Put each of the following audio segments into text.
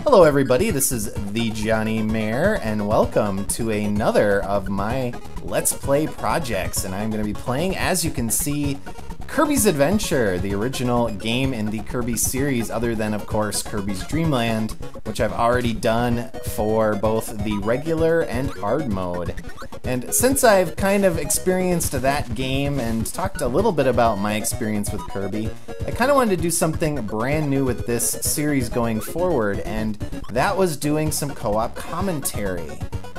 Hello everybody, this is thejonnymar, and welcome to another of my Let's Play projects. And I'm going to be playing, as you can see, Kirby's Adventure, the original game in the Kirby series, other than, of course, Kirby's Dream Land, which I've already done for both the regular and hard mode. And since I've kind of experienced that game and talked a little bit about my experience with Kirby, I kind of wanted to do something brand new with this series going forward, and that was doing some co-op commentary.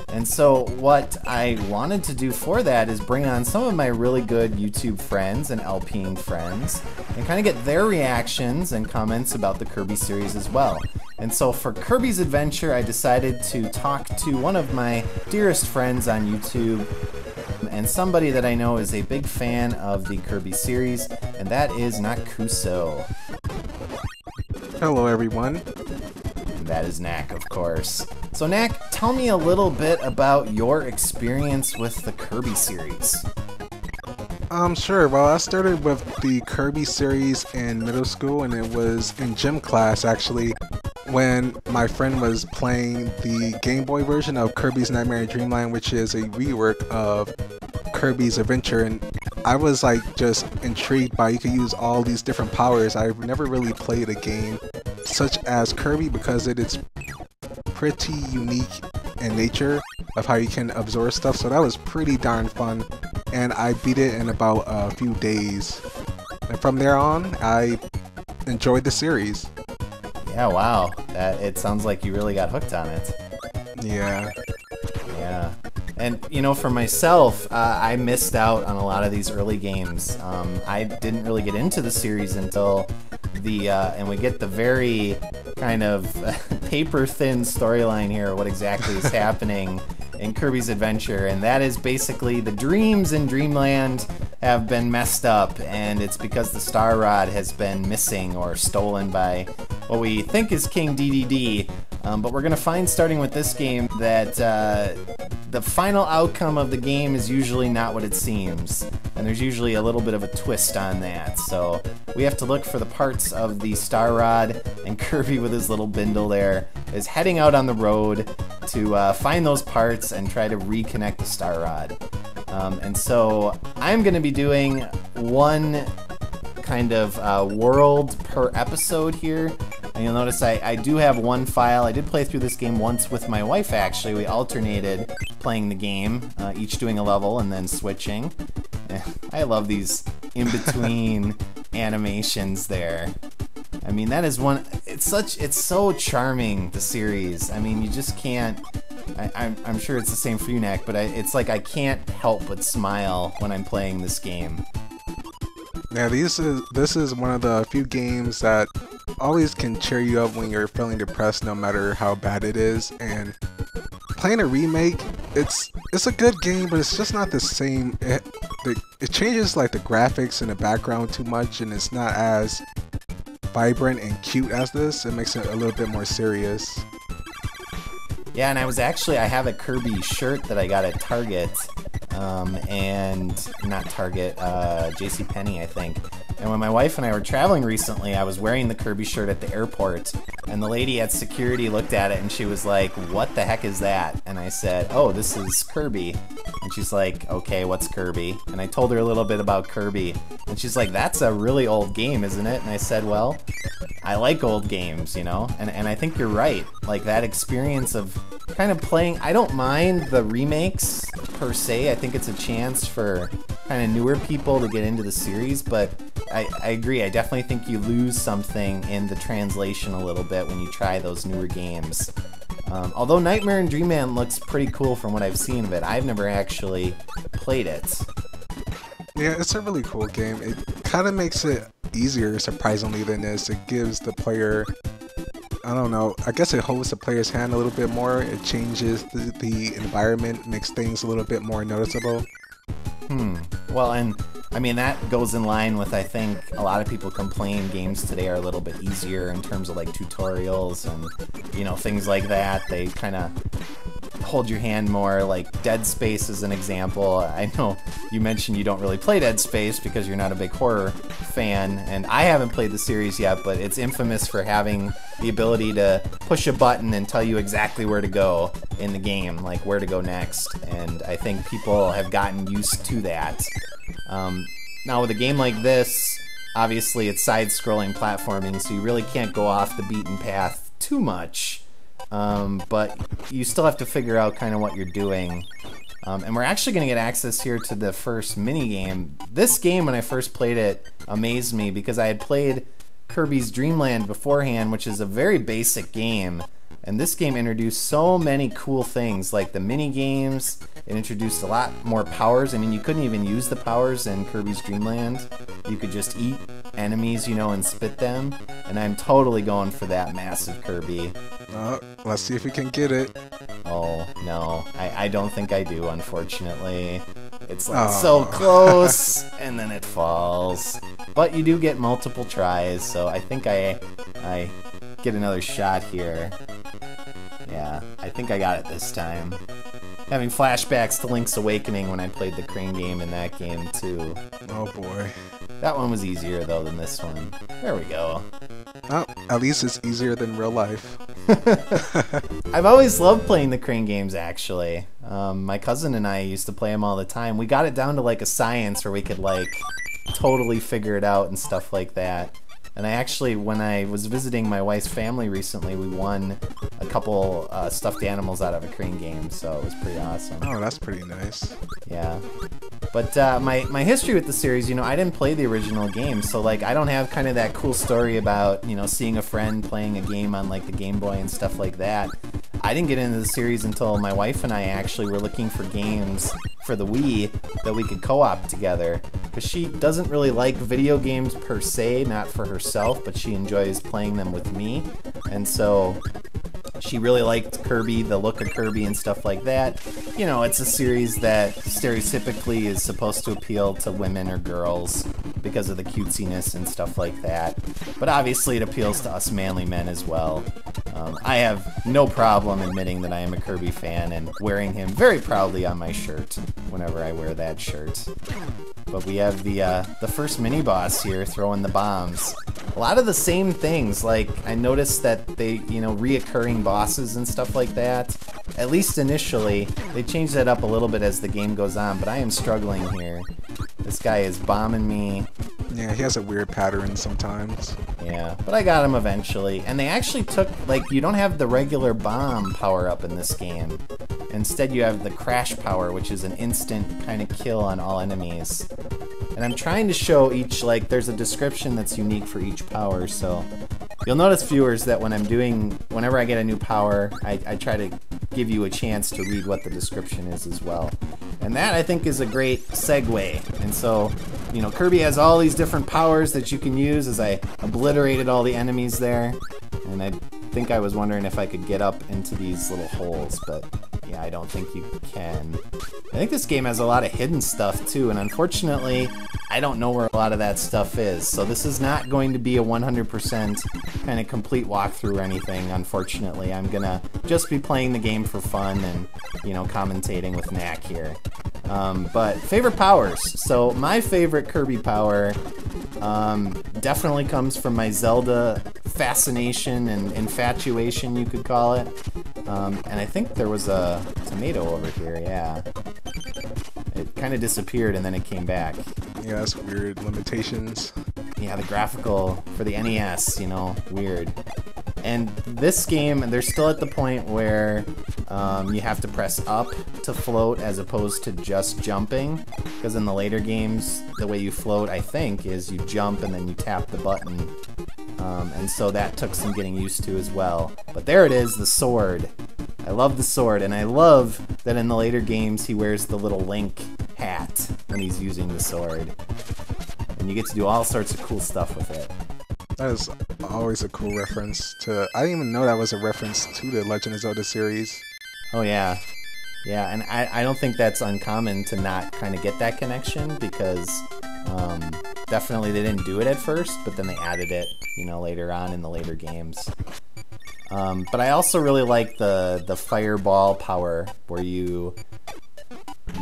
And so what I wanted to do for that is bring on some of my really good YouTube friends and LPing friends and kind of get their reactions and comments about the Kirby series as well. And so for Kirby's Adventure, I decided to talk to one of my dearest friends on YouTube and somebody that I know is a big fan of the Kirby series, and that is Nakusoo. Hello everyone. That is Nak, of course. So Nak, tell me a little bit about your experience with the Kirby series. Sure. Well, I started with the Kirby series in middle school, and it was in gym class actually when my friend was playing the Game Boy version of Kirby's Nightmare in Dreamland, which is a rework of Kirby's Adventure, and I was like just intrigued by you could use all these different powers. I've never really played a game such as Kirby because it is pretty unique in nature of how you can absorb stuff, so that was pretty darn fun, and I beat it in about a few days, and from there on I enjoyed the series. Yeah, wow, it sounds like you really got hooked on it. Yeah. And you know, for myself, I missed out on a lot of these early games. I didn't really get into the series until and we get the very kind of paper-thin storyline here, what exactly is happening in Kirby's Adventure, and that is basically the dreams in Dreamland have been messed up, and it's because the Star Rod has been missing or stolen by what we think is King DDD. But we're going to find, starting with this game, that the final outcome of the game is usually not what it seems. And there's usually a little bit of a twist on that. So we have to look for the parts of the Star Rod, and Kirby with his little bindle there is heading out on the road to find those parts and try to reconnect the Star Rod. And so I'm going to be doing one kind of world per episode here. And you'll notice I do have one file. I did play through this game once with my wife, actually. We alternated playing the game, each doing a level and then switching. I love these in-between animations there. I mean, that is one, it's so charming, the series. I mean, you just can't, I'm sure it's the same for you, Nak, but it's like I can't help but smile when I'm playing this game. Yeah, this is one of the few games that always can cheer you up when you're feeling depressed, no matter how bad it is. And playing a remake, it's a good game, but it's just not the same. It changes like the graphics and the background too much, and it's not as vibrant and cute as this. It makes it a little bit more serious. Yeah, and I have a Kirby shirt that I got at Target, and not Target, JCPenney, I think. And when my wife and I were traveling recently, I was wearing the Kirby shirt at the airport, and the lady at security looked at it and she was like, "What the heck is that?" And I said, "Oh, this is Kirby." And she's like, "Okay, what's Kirby?" And I told her a little bit about Kirby, and she's like, "That's a really old game, isn't it?" And I said, "Well, I like old games, you know?" And I think you're right. Like, that experience of kind of playing, I don't mind the remakes per se. I think it's a chance for kind of newer people to get into the series, but I agree. I definitely think you lose something in the translation a little bit when you try those newer games. Although Nightmare in Dreamland looks pretty cool from what I've seen of it, I've never actually played it. Yeah, it's a really cool game. It kind of makes it easier, surprisingly, than this. It gives the player, I don't know, I guess it holds the player's hand a little bit more. It changes the environment, makes things a little bit more noticeable. Well, and I mean, that goes in line with, I think, a lot of people complain games today are a little bit easier in terms of like tutorials and, you know, things like that. They kind of hold your hand more. Like Dead Space is an example. I know you mentioned you don't really play Dead Space because you're not a big horror fan, and I haven't played the series yet, but it's infamous for having the ability to push a button and tell you exactly where to go in the game, like where to go next, and I think people have gotten used to that. Now with a game like this, obviously it's side-scrolling platforming, so you really can't go off the beaten path too much, but you still have to figure out kind of what you're doing. And we're actually going to get access here to the first mini-game. This game, when I first played it, amazed me because I had played Kirby's Dream Land beforehand, which is a very basic game. And this game introduced so many cool things, like the mini-games. It introduced a lot more powers. I mean, you couldn't even use the powers in Kirby's Dream Land. You could just eat enemies, you know, and spit them. And I'm totally going for that massive Kirby. Let's see if we can get it. Oh, no. I don't think I do, unfortunately. It's like so close, and then it falls. But you do get multiple tries, so I think I get another shot here. Yeah, I think I got it this time. Having flashbacks to Link's Awakening when I played the crane game in that game, too. Oh, boy. That one was easier, though, than this one. There we go. Oh, at least it's easier than real life. I've always loved playing the crane games, actually. My cousin and I used to play them all the time. We got it down to like a science where we could like totally figure it out and stuff like that. And I actually, when I was visiting my wife's family recently, we won a couple stuffed animals out of a crane game, so it was pretty awesome. Oh, that's pretty nice. Yeah. But my history with the series, you know, I didn't play the original game, so like I don't have kind of that cool story about, you know, seeing a friend playing a game on like the Game Boy and stuff like that. I didn't get into the series until my wife and I actually were looking for games for the Wii that we could co-op together, because she doesn't really like video games per se, not for herself, but she enjoys playing them with me. And so she really liked Kirby, the look of Kirby and stuff like that. You know, it's a series that stereotypically is supposed to appeal to women or girls because of the cutesiness and stuff like that. But obviously it appeals to us manly men as well. I have no problem admitting that I am a Kirby fan and wearing him very proudly on my shirt whenever I wear that shirt. But we have the first mini-boss here throwing the bombs. A lot of the same things, like I noticed that they, you know, reoccurring bosses and stuff like that. At least initially, they changed that up a little bit as the game goes on, but I am struggling here. This guy is bombing me. Yeah, he has a weird pattern sometimes. Yeah, but I got him eventually. And they actually took, like, you don't have the regular bomb power-up in this game. Instead, you have the crash power, which is an instant kind of kill on all enemies. And I'm trying to show each, like, there's a description that's unique for each power, so you'll notice, viewers, that when I'm doing, whenever I get a new power, I try to give you a chance to read what the description is as well. And that, I think, is a great segue. And so, you know, Kirby has all these different powers that you can use, as I obliterated all the enemies there. And I think I was wondering if I could get up into these little holes, but yeah, I don't think you can. I think this game has a lot of hidden stuff too, and unfortunately, I don't know where a lot of that stuff is. So this is not going to be a 100% kind of complete walkthrough or anything, unfortunately. I'm gonna just be playing the game for fun and, you know, commentating with Nak here. But favorite powers. So my favorite Kirby power definitely comes from my Zelda fascination and infatuation, you could call it. And I think there was a tomato over here, yeah. It kind of disappeared and then it came back. Yeah, that's weird. Limitations. Yeah, the graphical for the NES, you know, weird. And this game, they're still at the point where you have to press up to float as opposed to just jumping. Because in the later games, the way you float, I think, is you jump and then you tap the button. And so that took some getting used to as well. But there it is, the sword. I love the sword, and I love that in the later games he wears the little Link hat when he's using the sword. And you get to do all sorts of cool stuff with it. That is always a cool reference to... I didn't even know that was a reference to the Legend of Zelda series. Oh yeah. Yeah, and I don't think that's uncommon to not kind of get that connection, because definitely they didn't do it at first, but then they added it, you know, later on in the later games. But I also really like the fireball power, where you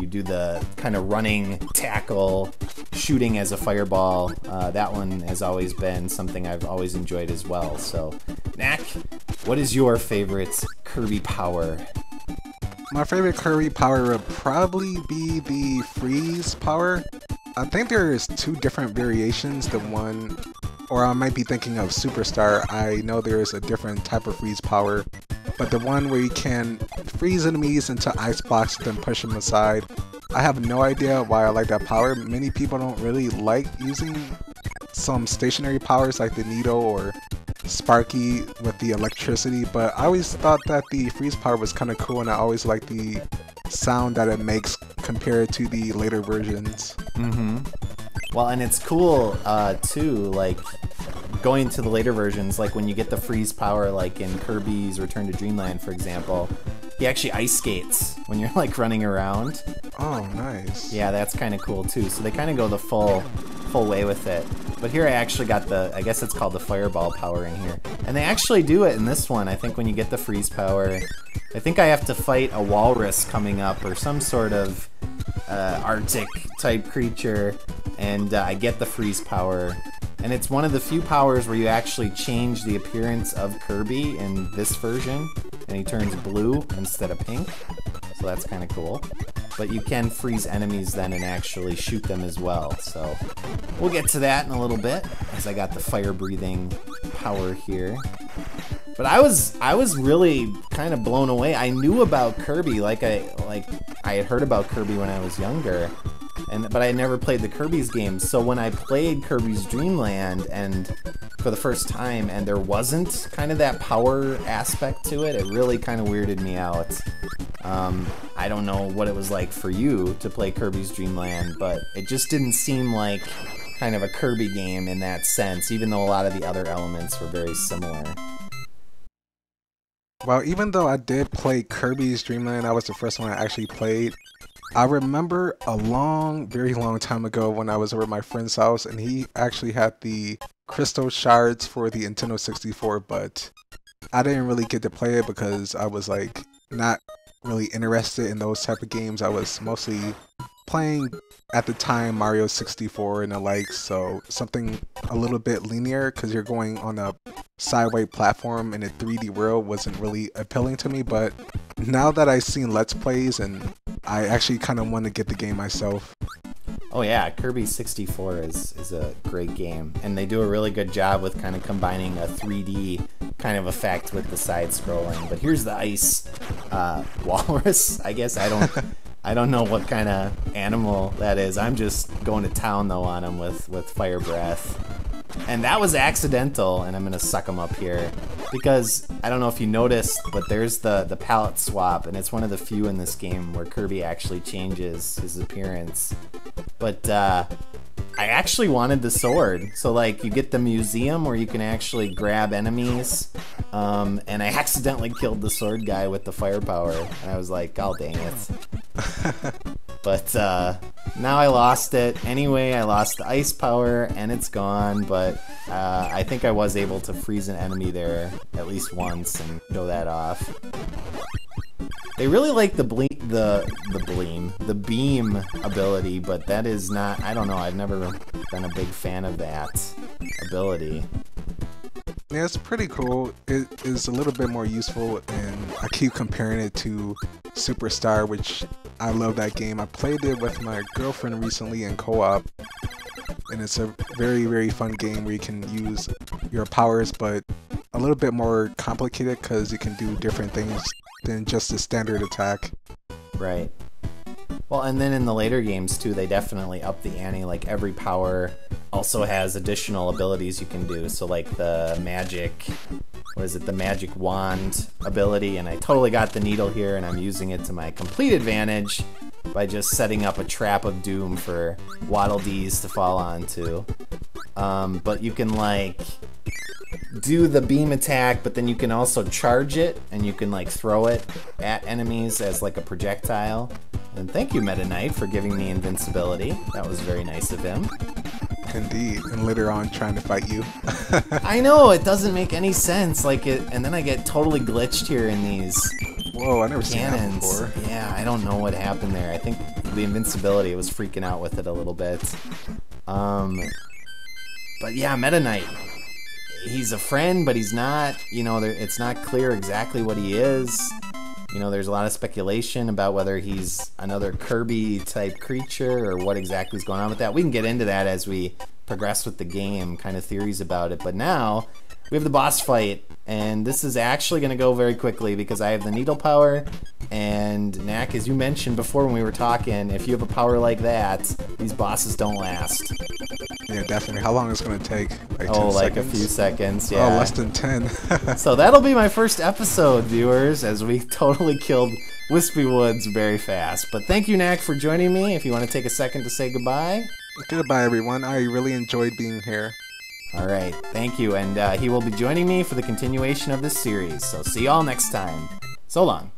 do the kind of running tackle, shooting as a fireball. That one has always been something I've always enjoyed as well. So, Nak, what is your favorite Kirby power? My favorite Kirby power would probably be the freeze power. I think there's two different variations. The one, or I might be thinking of Superstar. I know there's a different type of freeze power, but the one where you can freeze enemies into ice blocks then push them aside. I have no idea why I like that power. Many people don't really like using some stationary powers like the Needle or Sparky with the electricity, but I always thought that the freeze power was kind of cool, and I always like the sound that it makes compared to the later versions. Well, and it's cool too, like going to the later versions, like when you get the freeze power, like in Kirby's Return to Dreamland, for example, he actually ice skates when you're like running around. Oh, nice. Yeah, that's kind of cool too. So they kind of go the full way with it. But here I actually got the, I guess it's called the fireball power in here. And they actually do it in this one. I think when you get the freeze power, I think I have to fight a walrus coming up or some sort of Arctic type creature, and I get the freeze power. And it's one of the few powers where you actually change the appearance of Kirby in this version, and he turns blue instead of pink. So that's kind of cool. But you can freeze enemies then and actually shoot them as well. So we'll get to that in a little bit, as I got the fire breathing power here. But I was really kind of blown away. I knew about Kirby, like I had heard about Kirby when I was younger, but I had never played the Kirby's games. So when I played Kirby's Dream Land and for the first time, and there wasn't kind of that power aspect to it, it really kind of weirded me out. I don't know what it was like for you to play Kirby's Dream Land, but it just didn't seem like kind of a Kirby game in that sense, even though a lot of the other elements were very similar. Well, even though I did play Kirby's Dream Land, that was the first one I actually played. I remember a very long time ago when I was over at my friend's house, and he actually had the crystal shards for the Nintendo 64, but I didn't really get to play it because I was like not really interested in those type of games. I was mostly playing at the time Mario 64 and the like, so something a little bit linear because you're going on a sideway platform in a 3D world wasn't really appealing to me. But now that I've seen Let's Plays, and I actually kind of want to get the game myself. Oh yeah, Kirby 64 is a great game, and they do a really good job with kind of combining a 3D kind of effect with the side scrolling. But here's the ice walrus. I guess I don't know what kind of animal that is. I'm just going to town though on him with fire breath. And that was accidental, and I'm gonna suck him up here because I don't know if you noticed, but there's the palette swap, and it's one of the few in this game where Kirby actually changes his appearance. But I actually wanted the sword, so like you get the museum where you can actually grab enemies, and I accidentally killed the sword guy with the firepower, and I was like, oh dang it. But now I lost it. Anyway, I lost the ice power and it's gone, but I think I was able to freeze an enemy there at least once and show that off. They really like the beam ability, but that is not, I don't know, I've never been a big fan of that ability. Yeah, it's pretty cool. It is a little bit more useful, and I keep comparing it to Superstar, which I love that game. I played it with my girlfriend recently in co-op, and it's a very, very fun game where you can use your powers, but a little bit more complicated because you can do different things than just a standard attack. Right. Well, and then in the later games too, they definitely up the ante. Like every power also has additional abilities you can do. So like the magic, the magic wand ability, and I totally got the needle here, and I'm using it to my complete advantage by just setting up a trap of doom for Waddle Dees to fall onto. But you can like do the beam attack, but then you can also charge it, and you can like throw it at enemies as like a projectile. And thank you, Meta Knight, for giving me invincibility. That was very nice of him. Indeed, and later on trying to fight you. I know, it doesn't make any sense. Like it, and then I get totally glitched here in these Whoa, I never seen that cannons. before. Yeah, I don't know what happened there. I think the invincibility was freaking out with it a little bit. But yeah, Meta Knight. He's a friend, but he's not. You know, it's not clear exactly what he is. You know, there's a lot of speculation about whether he's another Kirby type creature or what exactly is going on with that. We can get into that as we progress with the game, kind of theories about it. But now we have the boss fight, and this is actually going to go very quickly because I have the needle power. And Nak, as you mentioned before when we were talking, if you have a power like that, these bosses don't last. Yeah, definitely. How long is it going to take? Like 10 like seconds? a few seconds, yeah. Oh, less than 10. So that'll be my first episode, viewers, as we totally killed Wispy Woods very fast. But thank you, Nak, for joining me. If you want to take a second to say goodbye. Goodbye, everyone. I really enjoyed being here. All right, thank you. And he will be joining me for the continuation of this series. So see y'all next time. So long.